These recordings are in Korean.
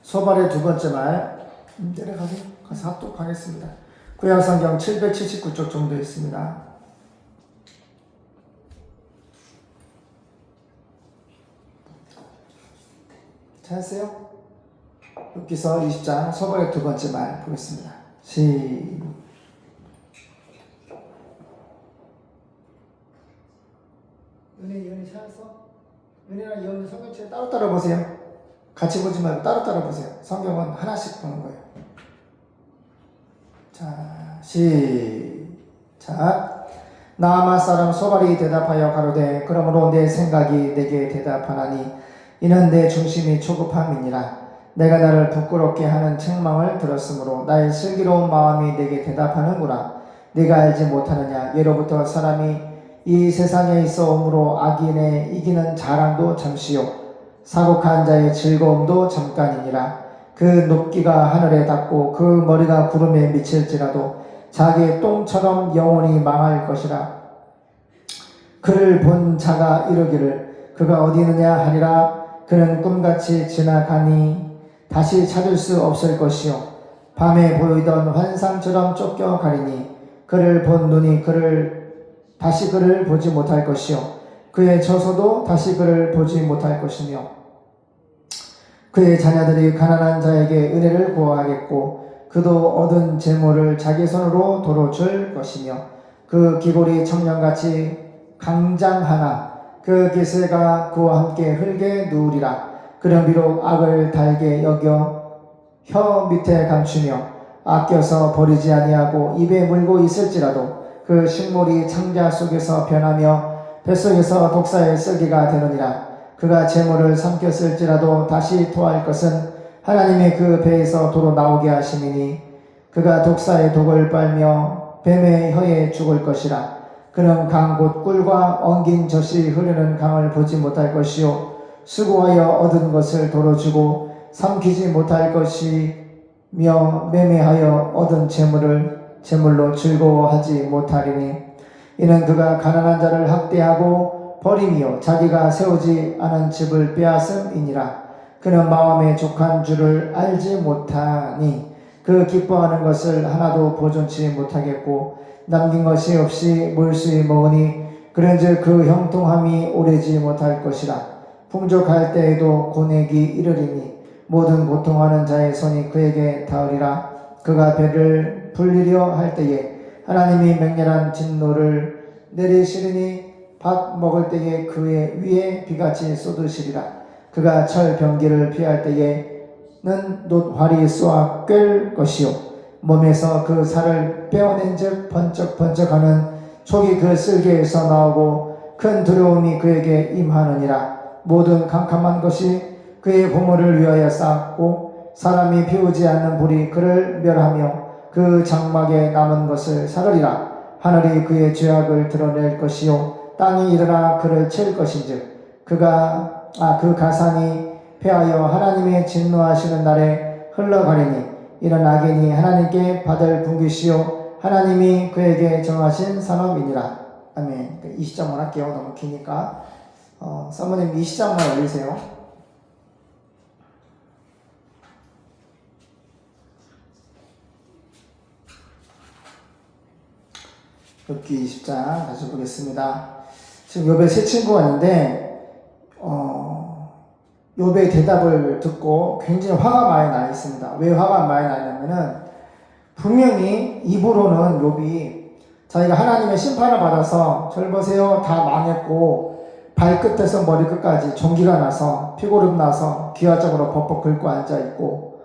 소발의 두 번째 말 내려가서 합독하겠습니다. 구약성경 779쪽 정도 있습니다. 찾았어요? 욥기서 20장 소발의 두 번째 말 보겠습니다. 은혜 찾았어? 은혜랑 여은 성경책 따로 보세요. 같이 보지 말고 따로 보세요. 성경은 하나씩 보는 거예요. 자, 시작. 나아만 사람 소발이 대답하여 가로되 그러므로 내 생각이 내게 대답하나니 이는 내 중심이 초급함이니라. 내가 나를 부끄럽게 하는 책망을 들었으므로 나의 슬기로운 마음이 내게 대답하는구나. 네가 알지 못하느냐. 예로부터 사람이 이 세상에 있어 오므로 악인의 이기는 자랑도 잠시요 사곡한 자의 즐거움도 잠깐이니라. 그 높기가 하늘에 닿고 그 머리가 구름에 미칠지라도 자기의 똥처럼 영원히 망할 것이라. 그를 본 자가 이르기를 그가 어디 있느냐 하리라. 그는 꿈같이 지나가니 다시 찾을 수 없을 것이요 밤에 보이던 환상처럼 쫓겨가리니 그를 본 눈이 다시 그를 보지 못할 것이요 그의 처소도 다시 그를 보지 못할 것이며 그의 자녀들이 가난한 자에게 은혜를 구하겠고 그도 얻은 재물을 자기 손으로 도로 줄 것이며 그 기골이 청년같이 강장하나 그 기세가 그와 함께 흙에 누우리라. 그는 비록 악을 달게 여겨 혀 밑에 감추며 아껴서 버리지 아니하고 입에 물고 있을지라도 그 식물이 창자 속에서 변하며 뱃속에서 독사의 썩이가 되느니라. 그가 재물을 삼켰을지라도 다시 토할 것은 하나님의 그 배에서 도로 나오게 하심이니 그가 독사의 독을 빨며 뱀의 혀에 죽을 것이라. 그는 강 곧 꿀과 엉긴 젖이 흐르는 강을 보지 못할 것이요 수고하여 얻은 것을 도로 주고 삼키지 못할 것이며 매매하여 얻은 재물을 재물로 즐거워하지 못하리니 이는 그가 가난한 자를 학대하고 버림이요 자기가 세우지 않은 집을 빼앗음이니라. 그는 마음에 족한 줄을 알지 못하니 그 기뻐하는 것을 하나도 보존치 못하겠고 남긴 것이 없이 몰수히 먹으니 그런즉 그 형통함이 오래지 못할 것이라. 풍족할 때에도 고내기 이르리니 모든 고통하는 자의 손이 그에게 닿으리라. 그가 배를 불리려 할 때에 하나님이 맹렬한 진노를 내리시리니 밥 먹을 때에 그의 위에 비같이 쏟으시리라. 그가 철 병기를 피할 때에는 놋활이 쏘아 꿰을 것이요 몸에서 그 살을 빼어낸 즉 번쩍번쩍하는 촉이 그 쓸개에서 나오고 큰 두려움이 그에게 임하느니라. 모든 캄캄한 것이 그의 부모를 위하여 쌓았고 사람이 피우지 않는 불이 그를 멸하며 그 장막에 남은 것을 사르리라. 하늘이 그의 죄악을 드러낼 것이요 땅이 일어나 그를 칠 것인즉 그 가산이 패하여 하나님의 진노하시는 날에 흘러가리니 이는 악인이 하나님께 받을 분깃이요 하나님이 그에게 정하신 산업이니라. 아멘. 20장만 할게요. 너무 기니까 사모님 20장만 올리세요. 욥기 20장 다시 보겠습니다. 지금 욥의 세 친구가 있는데 욥의 대답을 듣고 굉장히 화가 많이 나 있습니다. 왜 화가 많이 나 있냐면은 분명히 입으로는 욥이 자기가 하나님의 심판을 받아서 절 보세요 다 망했고 발끝에서 머리끝까지 종기가 나서 피고름 나서 기와적으로 벅벅 긁고 앉아있고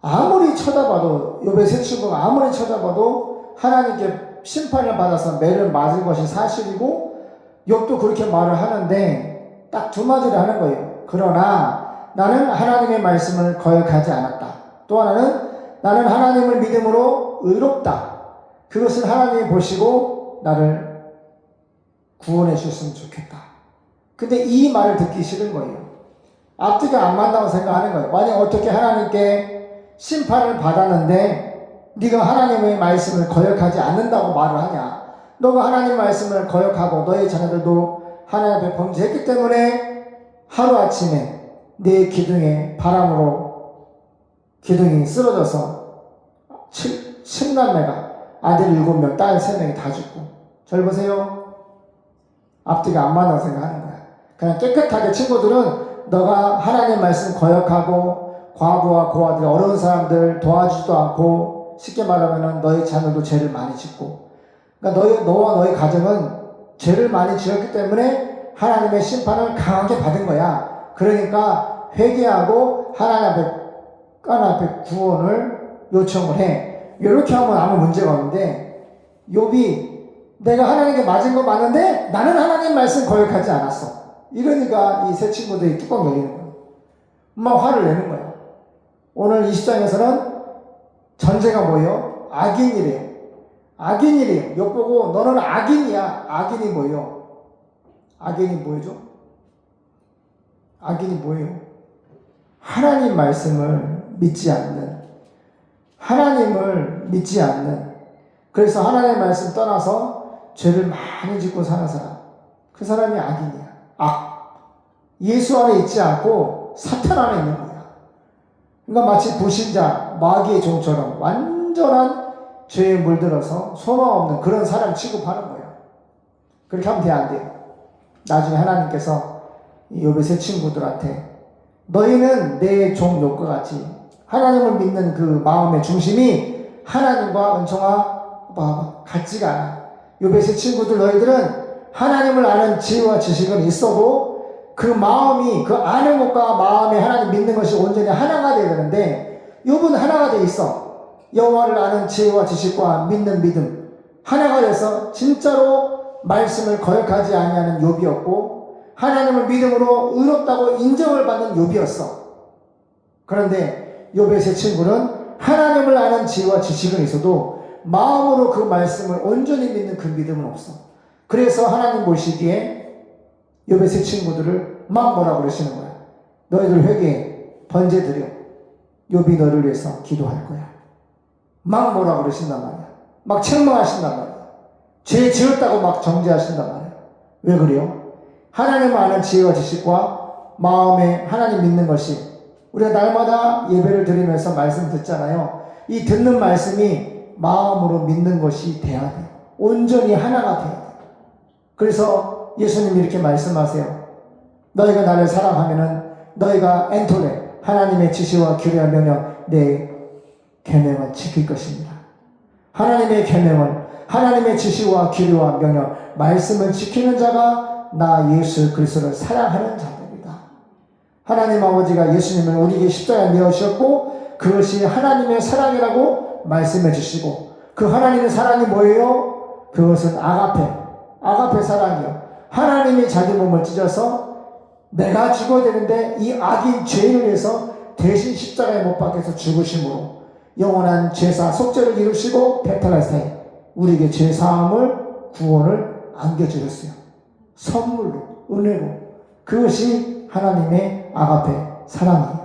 아무리 쳐다봐도 욥의 세 친구가 아무리 쳐다봐도 하나님께 심판을 받아서 매를 맞을 것이 사실이고 욥도 그렇게 말을 하는데 딱 두 마디를 하는 거예요. 그러나 나는 하나님의 말씀을 거역하지 않았다. 또 하나는 나는 하나님을 믿음으로 의롭다. 그것을 하나님이 보시고 나를 구원해 주셨으면 좋겠다. 근데 이 말을 듣기 싫은 거예요. 앞뒤가 안 맞다고 생각하는 거예요. 만약 어떻게 하나님께 심판을 받았는데 네가 하나님의 말씀을 거역하지 않는다고 말을 하냐. 너가 하나님 말씀을 거역하고 너의 자녀들도 하나님 앞에 범죄했기 때문에 하루아침에 내 기둥에 바람으로 기둥이 쓰러져서 10남매가 아들 7명, 딸 3명이 다 죽고. 절 보세요. 앞뒤가 안 맞는다고 생각하는 거야. 그냥 깨끗하게 친구들은 너가 하나님 말씀 거역하고 과부와 고아들, 어려운 사람들 도와주지도 않고 쉽게 말하면 너희 자녀도 죄를 많이 짓고, 그러니까 너와 너희 가정은 죄를 많이 지었기 때문에 하나님의 심판을 강하게 받은 거야. 그러니까 회개하고 하나님 앞에 구원을 요청을 해. 이렇게 하면 아무 문제가 없는데, 욥이 내가 하나님께 맞은 거 맞는데 나는 하나님 말씀 거역하지 않았어. 이러니까 이 세 친구들이 뚜껑 열리는 거야. 막 화를 내는 거야. 오늘 20장에서는 전제가 뭐예요? 악인이래요. 악인이래요. 욥 보고 너는 악인이야. 악인이 뭐예요? 악인이 뭐죠? 악인이 뭐예요? 하나님 말씀을 믿지 않는, 하나님을 믿지 않는, 그래서 하나님의 말씀 떠나서 죄를 많이 짓고 사는 사람, 그 사람이 악인이야. 예수 안에 있지 않고 사탄 안에 있는 거야. 그러니까 마치 불신자, 마귀의 종처럼 완전한 죄에 물들어서 소망 없는 그런 사람 취급하는 거야. 그렇게 하면 안 돼요. 나중에 하나님께서 욥의 세 친구들한테 너희는 내 종 욥과 같이 하나님을 믿는 그 마음의 중심이 하나님과 은총아 같지가 않아. 욥의 세 친구들, 너희들은 하나님을 아는 지혜와 지식은 있어도 그 마음이, 그 아는 것과 마음에 하나님 믿는 것이 온전히 하나가 되어야 되는데, 욥은 하나가 돼 있어. 여호와를 아는 지혜와 지식과 믿는 믿음 하나가 돼서 진짜로 말씀을 거역하지 아니하는 욥이었고, 하나님을 믿음으로 의롭다고 인정을 받는 욥이었어. 그런데 욥의 세 친구는 하나님을 아는 지혜와 지식은 있어도 마음으로 그 말씀을 온전히 믿는 그 믿음은 없어. 그래서 하나님 보시기에 욥의 세 친구들을 막 뭐라고 그러시는 거야. 너희들 회개해, 번제 드려. 욥이 너를 위해서 기도할 거야. 막 뭐라고 그러신단 말이야. 막 책망하신단 말이야. 죄 지었다고 막 정죄하신단 말이야. 왜 그래요? 하나님을 아는 지혜와 지식과 마음에 하나님 믿는 것이, 우리가 날마다 예배를 드리면서 말씀 듣잖아요. 이 듣는 말씀이 마음으로 믿는 것이 돼야 돼요. 온전히 하나가 돼야 돼요. 그래서 예수님이 이렇게 말씀하세요. 너희가 나를 사랑하면은 너희가 엔톨레, 하나님의 지시와 규례와 명령, 내 계명을 지킬 것입니다. 하나님의 계명은, 하나님의 지시와 규례와 명령, 말씀을 지키는 자가 나 예수 그리스도를 사랑하는 자들이다. 하나님 아버지가 예수님을 우리에게 십자가에 내어주셨고 그것이 하나님의 사랑이라고 말씀해 주시고, 그 하나님의 사랑이 뭐예요? 그것은 아가페 사랑이요. 하나님이 자기 몸을 찢어서 내가 죽어야 되는데 이 악인 죄인을 위해서 대신 십자가에 못 박혀서 죽으심으로 영원한 죄사 속죄를 이루시고 베탈라스타에 우리에게 죄사함을 구원을 안겨주셨어요. 선물로, 은혜로. 그것이 하나님의 아가페 사랑이에요.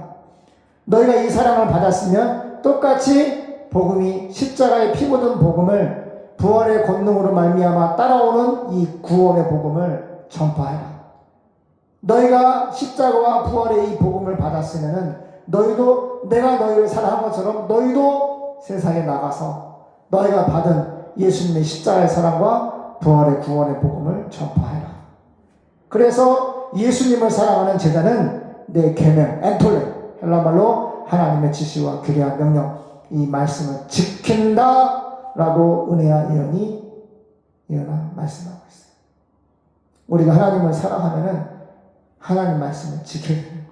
너희가 이 사랑을 받았으면 똑같이 복음이, 십자가에 피 묻은 복음을, 부활의 권능으로 말미암아 따라오는 이 구원의 복음을 전파해라. 너희가 십자가와 부활의 이 복음을 받았으면은 너희도 내가 너희를 사랑한 것처럼 너희도 세상에 나가서 너희가 받은 예수님의 십자가의 사랑과 부활의 구원의 복음을 전파해라. 그래서 예수님을 사랑하는 제자는 내 계명, 엔톨레, 헬라말로 하나님의 지시와 규례와 명령, 이 말씀을 지킨다 라고 은혜와 예언아 말씀하고 있어요. 우리가 하나님을 사랑하면은 하나님 말씀을 지켜야 되는 거예요.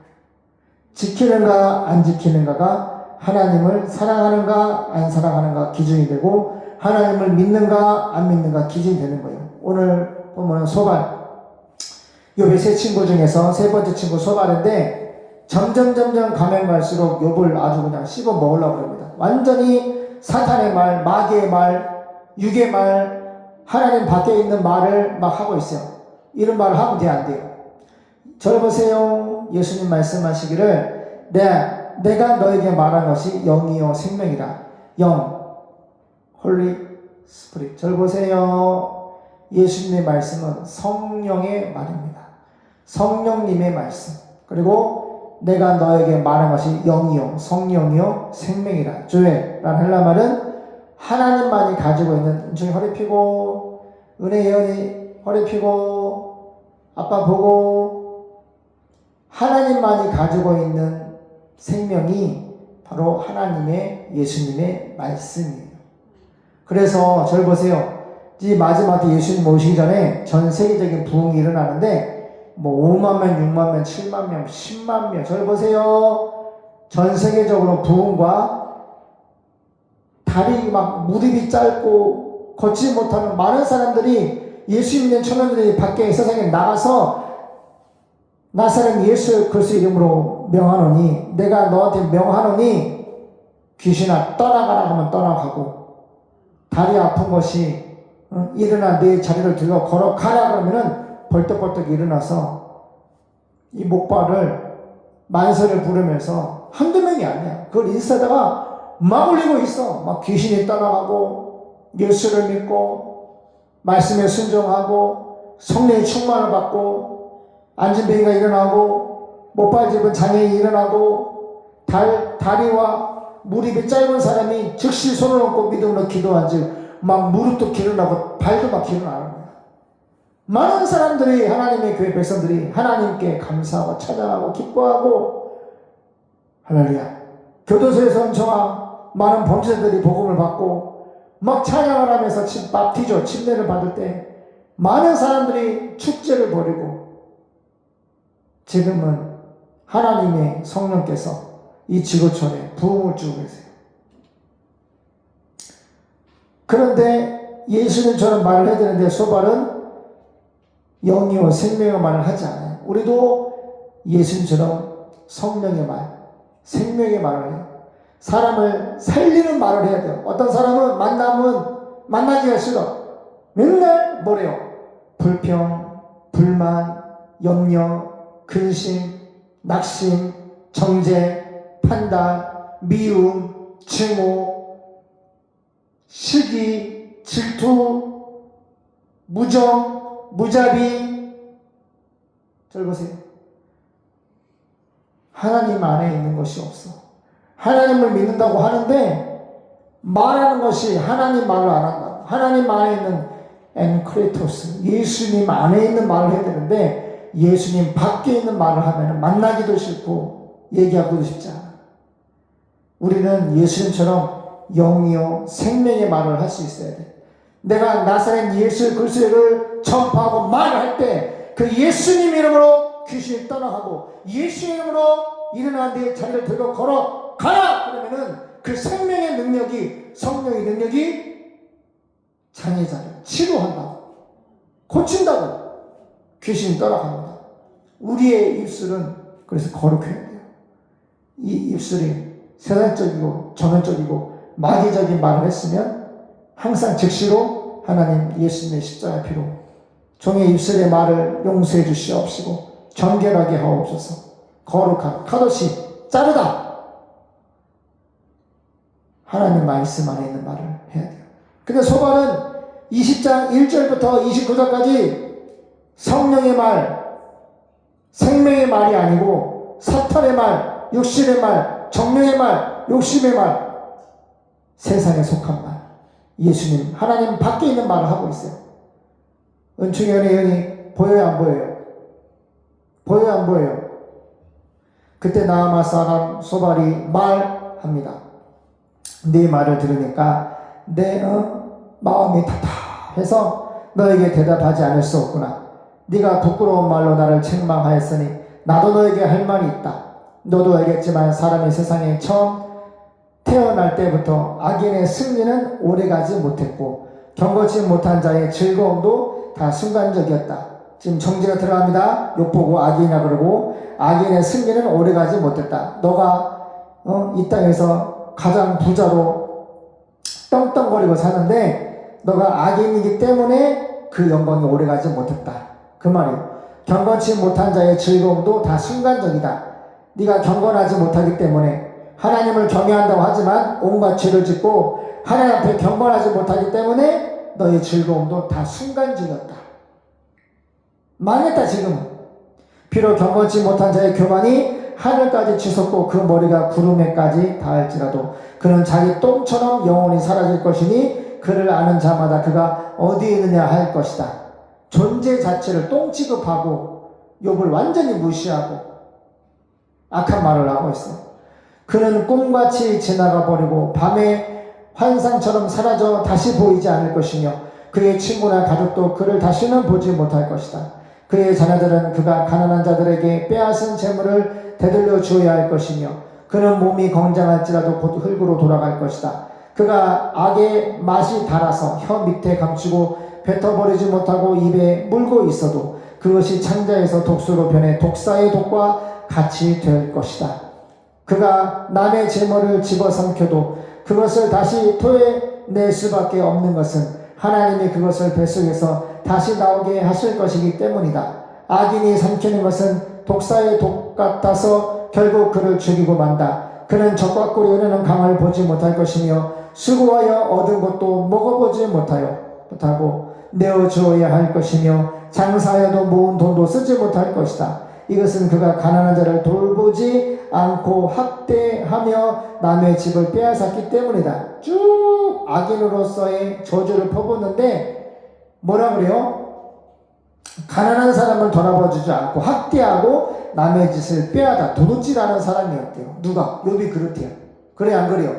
지키는가 안 지키는가가 하나님을 사랑하는가 안 사랑하는가 기준이 되고, 하나님을 믿는가 안 믿는가 기준이 되는 거예요. 오늘 보면 소발, 욥의 세 친구 중에서 세 번째 친구 소발인데 점점 가면 갈수록 욥을 아주 그냥 씹어 먹으려고 합니다. 완전히 사탄의 말, 마귀의 말, 육의 말, 하나님 밖에 있는 말을 막 하고 있어요. 이런 말을 하면 돼, 안 돼요? 저를 보세요. 예수님 말씀하시기를 내가 너에게 말한 것이 영이요 생명이라. 영, 홀리 스피릿. 저를 보세요. 예수님의 말씀은 성령의 말입니다. 성령님의 말씀. 그리고 내가 너에게 말한 것이 영이요 성령이요 생명이라. 조엘라는 헬라 말은 하나님만이 가지고 있는, 중에 허리 펴고, 은혜 예언이 허리 펴고, 아빠 보고, 하나님만이 가지고 있는 생명이 바로 하나님의 예수님의 말씀이에요. 그래서 저를 보세요. 이 마지막 때 예수님 오시기 전에 전 세계적인 부흥이 일어나는데 뭐 5만 명, 6만 명, 7만 명, 10만 명. 저를 보세요. 전 세계적으로 부흥과 다리 막 무릎이 짧고 걷지 못하는 많은 사람들이 예수 믿는 청년들이 밖에 세상에 나가서 나사렛 예수 그리스도 이름으로 명하노니 내가 너한테 명하노니 귀신아 떠나가라 하면 떠나가고 다리 아픈 것이 일어나 내 자리를 들고 걸어가라 그러면은 벌떡벌떡 일어나서 이 목발을 만세를 부르면서 한두 명이 아니야. 그걸 인스타다가 막 올리고 있어. 막 귀신이 떠나가고 예수를 믿고 말씀에 순종하고 성령의 충만을 받고 앉은 병이가 일어나고 목발 집은 장애인이 일어나고 다리와 무릎이 짧은 사람이 즉시 손을 얹고 믿음으로 기도한즉 막 무릎도 기르나고 발도 막 기르나는 거야. 많은 사람들이 하나님의 교회 백성들이 하나님께 감사하고 찬양하고 기뻐하고 할렐루야. 교도소에서 엄청난 많은 범죄자들이 복음을 받고 막 찬양을 하면서 밥티죠. 침례를 받을 때 많은 사람들이 축제를 벌이고 지금은 하나님의 성령께서 이 지구촌에 부흥을 주고 계세요. 그런데 예수님처럼 말을 해야 되는데 소발은 영이요 생명의 말을 하지 않아요. 우리도 예수님처럼 성령의 말, 생명의 말을 해요. 사람을 살리는 말을 해야 돼요. 어떤 사람은 만나기가 싫어. 맨날 뭐래요? 불평, 불만, 염려, 근심, 낙심, 정죄, 판단, 미움, 증오, 시기, 질투, 무정, 무자비. 잘 보세요. 하나님 안에 있는 것이 없어. 하나님을 믿는다고 하는데 말하는 것이 하나님 말을 안 한다. 하나님 안에 있는 엔크레토스, 예수님 안에 있는 말을 해야 되는데 예수님 밖에 있는 말을 하면 만나기도 싫고 얘기하기도 쉽지 않아. 우리는 예수님처럼 영이요 생명의 말을 할 수 있어야 돼. 내가 나사렛 예수 그리스도를 전파하고 말할 때 그 예수님 이름으로 귀신이 떠나가고 예수 이름으로 일어나 내 자리를 들고 걸어가라 그러면은 그 생명의 능력이 성령의 능력이 장애자를 치료한다고 고친다고 귀신이 떠나갑니다. 우리의 입술은 그래서 거룩해야 돼요. 이 입술이 세상적이고 정형적이고 마귀적인 말을 했으면 항상 즉시로 하나님 예수님의 십자가 피로 종의 입술의 말을 용서해 주시옵시고 정결하게 하옵소서. 거룩한 카도시 자르다. 하나님 말씀 안에 있는 말을 해야 돼요. 근데 소발은 20장 1절부터 29절까지 성령의 말, 생명의 말이 아니고 사탄의 말, 육신의 말, 정령의 말, 욕심의 말, 세상에 속한 말, 예수님, 하나님 밖에 있는 말을 하고 있어요. 은총의 은혜연이 보여요 안 보여요? 보여요 안 보여요? 그때 나아마 사람 소발이 말합니다. 네 말을 들으니까 내 마음이 답답해서 너에게 대답하지 않을 수 없구나. 네가 부끄러운 말로 나를 책망하였으니 나도 너에게 할 말이 있다. 너도 알겠지만 사람이 세상에 처음 태어날 때부터 악인의 승리는 오래가지 못했고 경거치 못한 자의 즐거움도 다 순간적이었다. 지금 정지가 들어갑니다. 욕보고 악인이라 그러고 악인의 승리는 오래가지 못했다. 너가 이 땅에서 가장 부자로 떵떵거리고 사는데 너가 악인이기 때문에 그 영광이 오래가지 못했다. 그 말이에요. 경건치 못한 자의 즐거움도 다 순간적이다. 네가 경건하지 못하기 때문에 하나님을 경외한다고 하지만 온갖 죄를 짓고 하나님 앞에 경건하지 못하기 때문에 너의 즐거움도 다 순간적이었다. 망했다 지금은. 비록 경건치 못한 자의 교만이 하늘까지 치솟고 그 머리가 구름에까지 닿을지라도 그는 자기 똥처럼 영원히 사라질 것이니 그를 아는 자마다 그가 어디에 있느냐 할 것이다. 존재 자체를 똥 취급하고 욥을 완전히 무시하고 악한 말을 하고 있어요. 그는 꿈같이 지나가 버리고 밤의 환상처럼 사라져 다시 보이지 않을 것이며 그의 친구나 가족도 그를 다시는 보지 못할 것이다. 그의 자녀들은 그가 가난한 자들에게 빼앗은 재물을 되돌려 주어야 할 것이며 그는 몸이 건장할지라도 곧 흙으로 돌아갈 것이다. 그가 악의 맛이 달아서 혀 밑에 감추고 뱉어버리지 못하고 입에 물고 있어도 그것이 창자에서 독소로 변해 독사의 독과 같이 될 것이다. 그가 남의 재물을 집어삼켜도 그것을 다시 토해낼 수밖에 없는 것은 하나님이 그것을 뱃속에서 다시 나오게 하실 것이기 때문이다. 악인이 삼키는 것은 독사의 독 같아서 결국 그를 죽이고 만다. 그는 적과 꿀이 흐르는 강을 보지 못할 것이며 수고하여 얻은 것도 먹어보지 못하고 내어주어야 할 것이며 장사하여도 모은 돈도 쓰지 못할 것이다. 이것은 그가 가난한 자를 돌보지 않고 학대하며 남의 집을 빼앗았기 때문이다. 쭉 악인으로서의 저주를 퍼붓는데 뭐라 그래요? 가난한 사람을 돌아봐주지 않고 학대하고 남의 짓을 빼앗아 도둑질하는 사람이었대요. 누가? 욥이 그렇대요. 그래 안 그래요?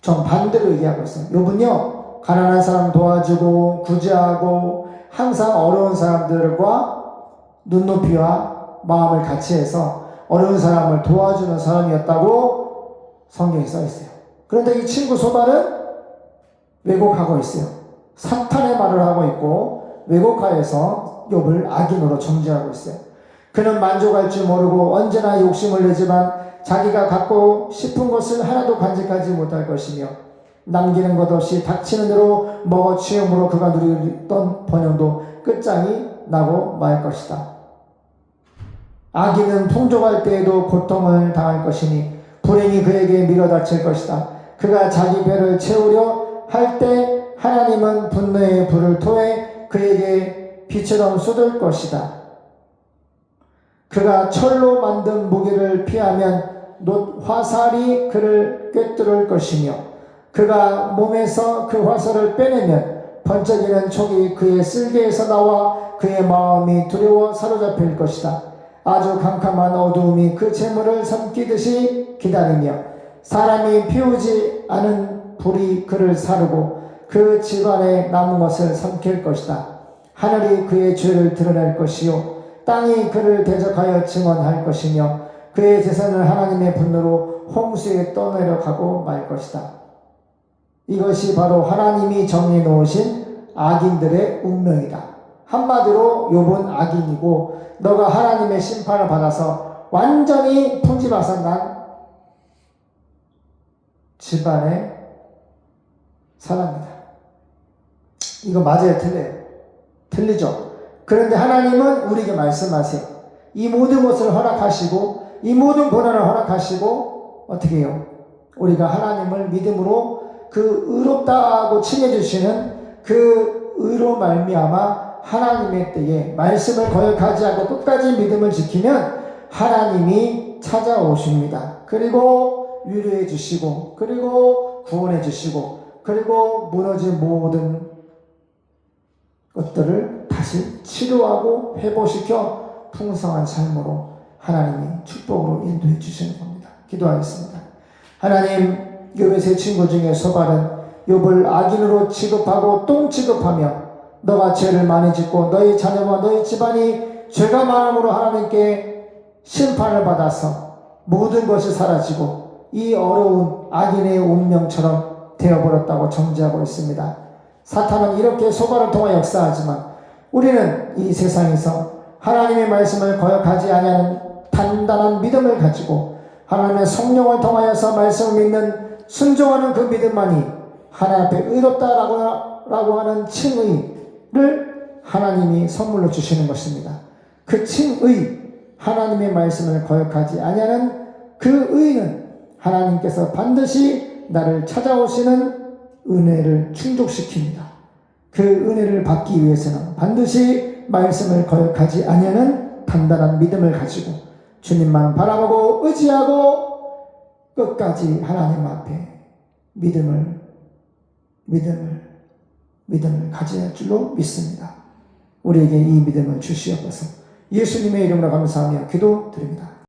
전 반대로 얘기하고 있어요. 욥은요 가난한 사람 도와주고 구제하고 항상 어려운 사람들과 눈높이와 마음을 같이 해서 어려운 사람을 도와주는 사람이었다고 성경에 써 있어요. 그런데 이 친구 소발은 왜곡하고 있어요. 사탄의 말을 하고 있고 왜곡하여서 욥을 악인으로 정죄하고 있어요. 그는 만족할 줄 모르고 언제나 욕심을 내지만 자기가 갖고 싶은 것을 하나도 간직하지 못할 것이며 남기는 것 없이 닥치는 대로 먹어 치움으로 그가 누리던 번영도 끝장이 나고 말 것이다. 악인은 풍족할 때에도 고통을 당할 것이니 불행이 그에게 밀어닥칠 것이다. 그가 자기 배를 채우려 할 때 하나님은 분노의 불을 토해 그에게 비처럼 쏟을 것이다. 그가 철로 만든 무기를 피하면 화살이 그를 꿰뚫을 것이며 그가 몸에서 그 화살을 빼내면 번쩍이는 촉이 그의 쓸개에서 나와 그의 마음이 두려워 사로잡힐 것이다. 아주 캄캄한 어두움이 그 재물을 삼키듯이 기다리며 사람이 피우지 않은 불이 그를 사르고 그 집안에 남은 것을 삼킬 것이다. 하늘이 그의 죄를 드러낼 것이요 땅이 그를 대적하여 증언할 것이며 그의 재산을 하나님의 분노로 홍수에 떠내려가고 말 것이다. 이것이 바로 하나님이 정해 놓으신 악인들의 운명이다. 한마디로 욥은 악인이고 너가 하나님의 심판을 받아서 완전히 풍지박산난 집안의 사람이다. 이거 맞아요? 틀려요? 틀리죠? 그런데 하나님은 우리에게 말씀하세요. 이 모든 것을 허락하시고 이 모든 고난을 허락하시고 어떻게 해요? 우리가 하나님을 믿음으로 그 의롭다고 칭해주시는 그 의로 말미암아 하나님의 때에 말씀을 거역하지 않고 끝까지 믿음을 지키면 하나님이 찾아오십니다. 그리고 위로해 주시고 그리고 구원해 주시고 그리고 무너진 모든 것들을 다시 치료하고 회복시켜 풍성한 삶으로 하나님이 축복으로 인도해 주시는 겁니다. 기도하겠습니다. 하나님, 욥의 세 친구 중에 소발은 욥을 악인으로 취급하고 똥 취급하며 너가 죄를 많이 짓고 너희 자녀와 너희 집안이 죄가 많음으로 하나님께 심판을 받아서 모든 것이 사라지고 이 어려운 악인의 운명처럼 되어버렸다고 정죄하고 있습니다. 사탄은 이렇게 소발을 통해 역사하지만 우리는 이 세상에서 하나님의 말씀을 거역하지 아니하는 단단한 믿음을 가지고 하나님의 성령을 통하여서 말씀을 믿는 순종하는 그 믿음만이 하나님 앞에 의롭다라고 하는 칭의를 하나님이 선물로 주시는 것입니다. 그 칭의, 하나님의 말씀을 거역하지 아니하는 그 의는 하나님께서 반드시 나를 찾아오시는 은혜를 충족시킵니다. 그 은혜를 받기 위해서는 반드시 말씀을 거역하지 아니하는 단단한 믿음을 가지고 주님만 바라보고 의지하고 끝까지 하나님 앞에 믿음을 가져야 할 줄로 믿습니다. 우리에게 이 믿음을 주시옵소서. 예수님의 이름으로 감사하며 기도드립니다.